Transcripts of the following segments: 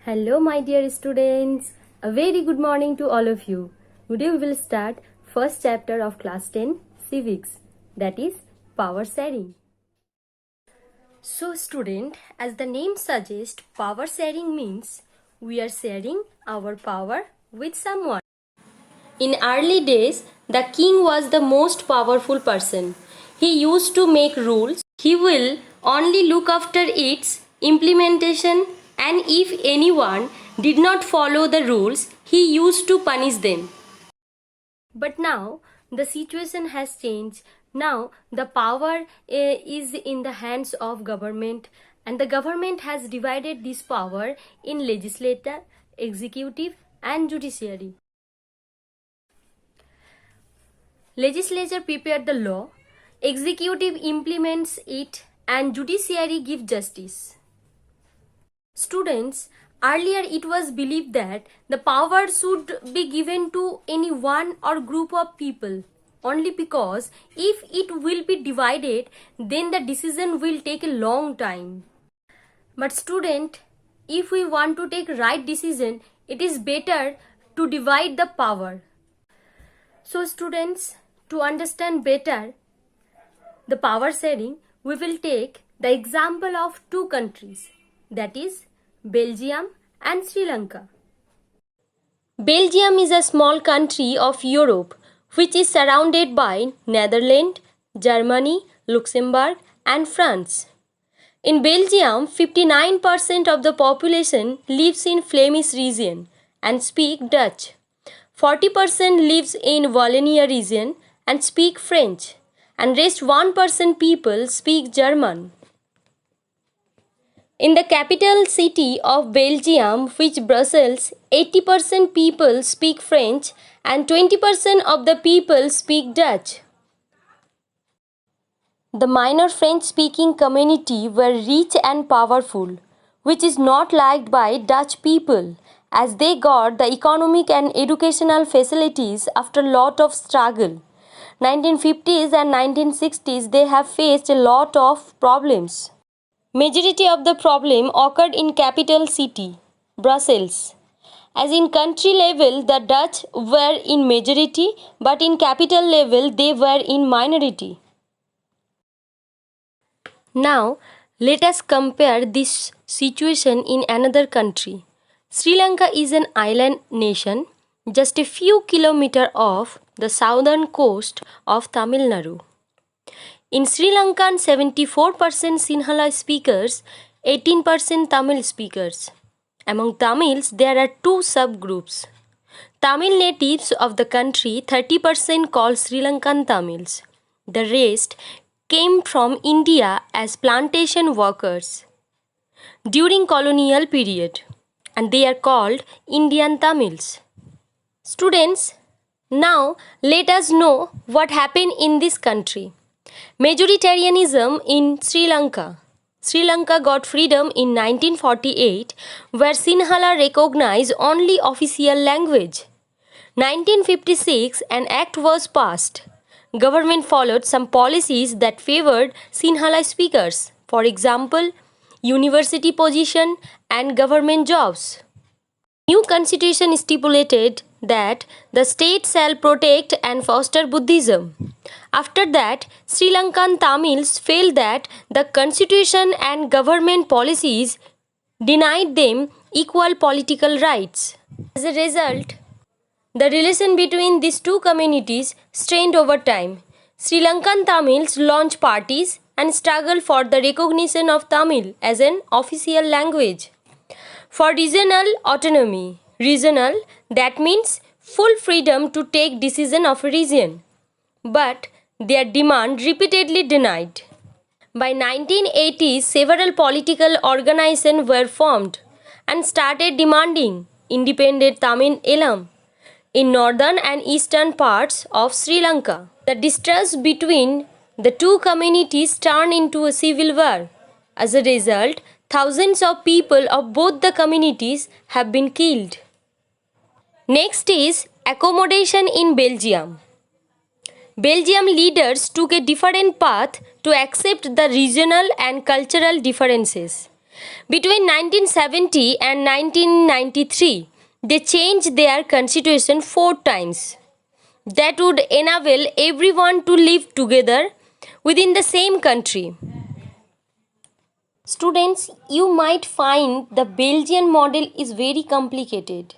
Hello, my dear students. A very good morning to all of you. Today we will start first chapter of class 10 civics, that is power sharing. So student, as the name suggests, power sharing means we are sharing our power with someone. In early days, the king was the most powerful person. He used to make rules. He will only look after its implementation, and if anyone did not follow the rules, he used to punish them. But now the situation has changed. Now the power is in the hands of government, and the government has divided this power in legislature, executive, and judiciary. Legislature prepares the law, executive implements it, and judiciary gives justice. Students, earlier it was believed that the power should be given to any one or group of people only because if it will be divided, then the decision will take a long time. But student, if we want to take right decision, it is better to divide the power. So students, to understand better the power sharing, we will take the example of two countries, that is Belgium and Sri Lanka. Belgium is a small country of Europe which is surrounded by Netherlands, Germany, Luxembourg and France. In Belgium, 59% of the population lives in Flemish region and speak Dutch. 40% lives in Wallonia region and speak French, and rest 1% people speak German. In the capital city of Belgium, which Brussels, 80% people speak French and 20% of the people speak Dutch. The minor French-speaking community were rich and powerful, which is not liked by Dutch people, as they got the economic and educational facilities after lot of struggle. 1950s and 1960s they have faced a lot of problems. Majority of the problem occurred in capital city, Brussels. As in country level, the Dutch were in majority, but in capital level, they were in minority. Now, let us compare this situation in another country. Sri Lanka is an island nation just a few kilometers off the southern coast of Tamil Nadu. In Sri Lankan, 74% Sinhala speakers, 18% Tamil speakers. Among Tamils, there are two subgroups. Tamil natives of the country, 30% called Sri Lankan Tamils. The rest came from India as plantation workers during colonial period, and they are called Indian Tamils. Students, now let us know what happened in this country. Majoritarianism in Sri Lanka. Sri Lanka got freedom in 1948, where Sinhala recognized only official language. 1956, an act was passed. Government followed some policies that favored Sinhala speakers, for example, university position and government jobs. New constitution stipulated that the state shall protect and foster Buddhism. After that, Sri Lankan Tamils felt that the constitution and government policies denied them equal political rights. As a result, the relation between these two communities strained over time. Sri Lankan Tamils launched parties and struggled for the recognition of Tamil as an official language. For regional autonomy. Regional, that means full freedom to take decision of a region. But their demand repeatedly denied. By 1980s, several political organizations were formed and started demanding independent Tamil Eelam in northern and eastern parts of Sri Lanka. The distrust between the two communities turned into a civil war. As a result, thousands of people of both the communities have been killed. Next is accommodation in Belgium. Belgium leaders took a different path to accept the regional and cultural differences. Between 1970 and 1993, they changed their constitution 4 times. That would enable everyone to live together within the same country. Students, you might find the Belgian model is very complicated.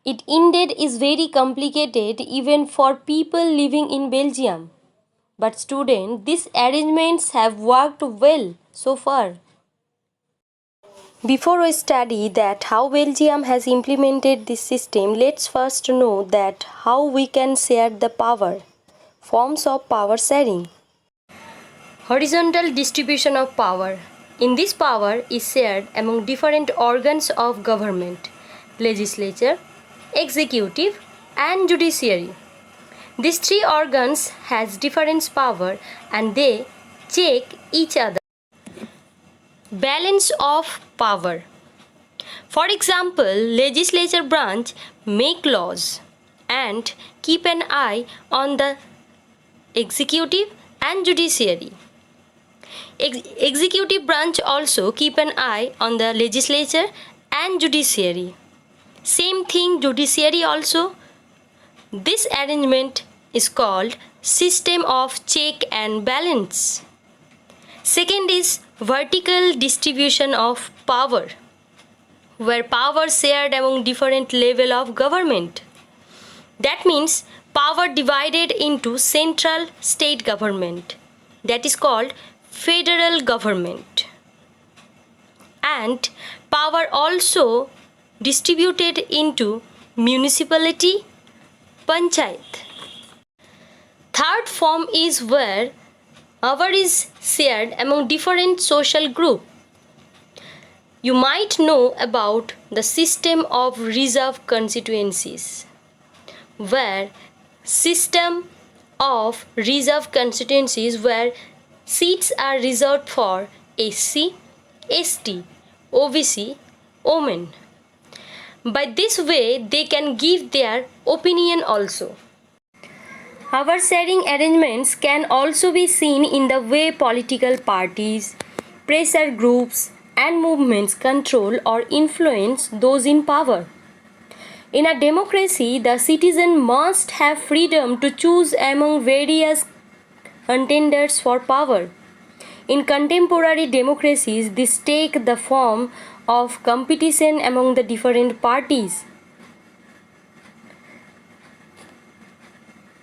It indeed is very complicated even for people living in Belgium. But students, these arrangements have worked well so far. Before we study that how Belgium has implemented this system, let's first know that how we can share the power. Forms of power sharing. Horizontal distribution of power. In this power is shared among different organs of government, legislature, executive and judiciary. These three organs has different power and they check each other. Balance of power. For example, legislature branch make laws and keep an eye on the executive and judiciary. Executive branch also keep an eye on the legislature and judiciary. Same thing judiciary also. This arrangement is called system of check and balance. Second is vertical distribution of power, where power shared among different level of government. That means power divided into central state government, that is called federal government, and power also distributed into municipality, panchayat. Third form is where power is shared among different social group. You might know about the system of reserve constituencies, where system of reserve constituencies where seats are reserved for SC, ST, OBC, women. By this way, they can give their opinion also. Power sharing arrangements can also be seen in the way political parties, pressure groups, and movements control or influence those in power. In a democracy, the citizen must have freedom to choose among various contenders for power. In contemporary democracies, this take the form of competition among the different parties.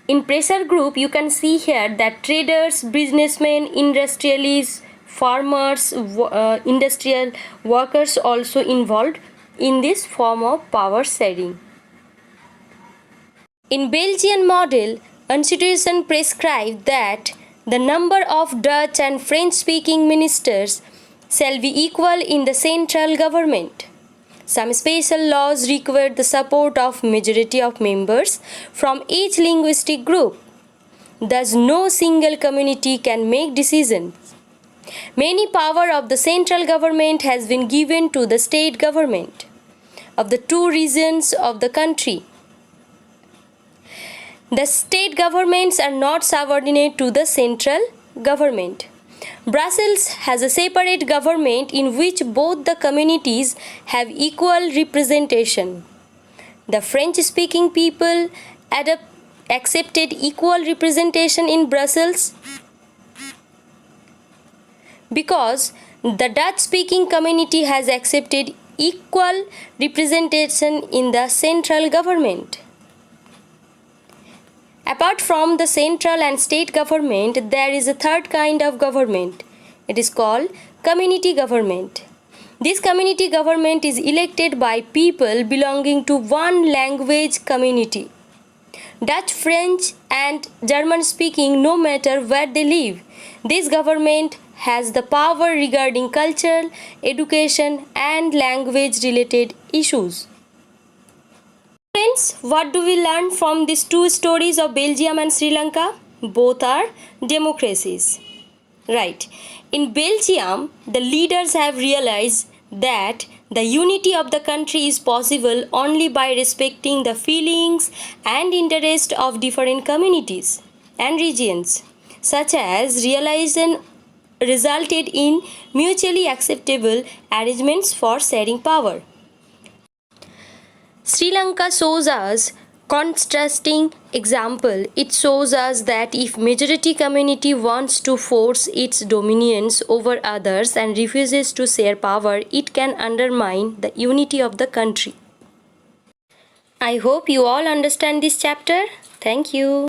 In pressure group, you can see here that traders, businessmen, industrialists, farmers, industrial workers also involved in this form of power sharing. In Belgian model, constitution prescribes that the number of Dutch and French speaking ministers shall be equal in the central government. Some special laws require the support of majority of members from each linguistic group. Thus, no single community can make decisions. Many power of the central government has been given to the state government of the two regions of the country. The state governments are not subordinate to the central government. Brussels has a separate government in which both the communities have equal representation. The French-speaking people accepted equal representation in Brussels because the Dutch-speaking community has accepted equal representation in the central government. Apart from the central and state government, there is a third kind of government. It is called community government. This community government is elected by people belonging to one language community. Dutch, French, and German speaking no matter where they live. This government has the power regarding culture, education, and language related issues. Friends, what do we learn from these two stories of Belgium and Sri Lanka? Both are democracies. Right. In Belgium, the leaders have realized that the unity of the country is possible only by respecting the feelings and interests of different communities and regions, such as realization resulted in mutually acceptable arrangements for sharing power. Sri Lanka shows us contrasting example. It shows us that if majority community wants to force its dominions over others and refuses to share power, it can undermine the unity of the country. I hope you all understand this chapter. Thank you.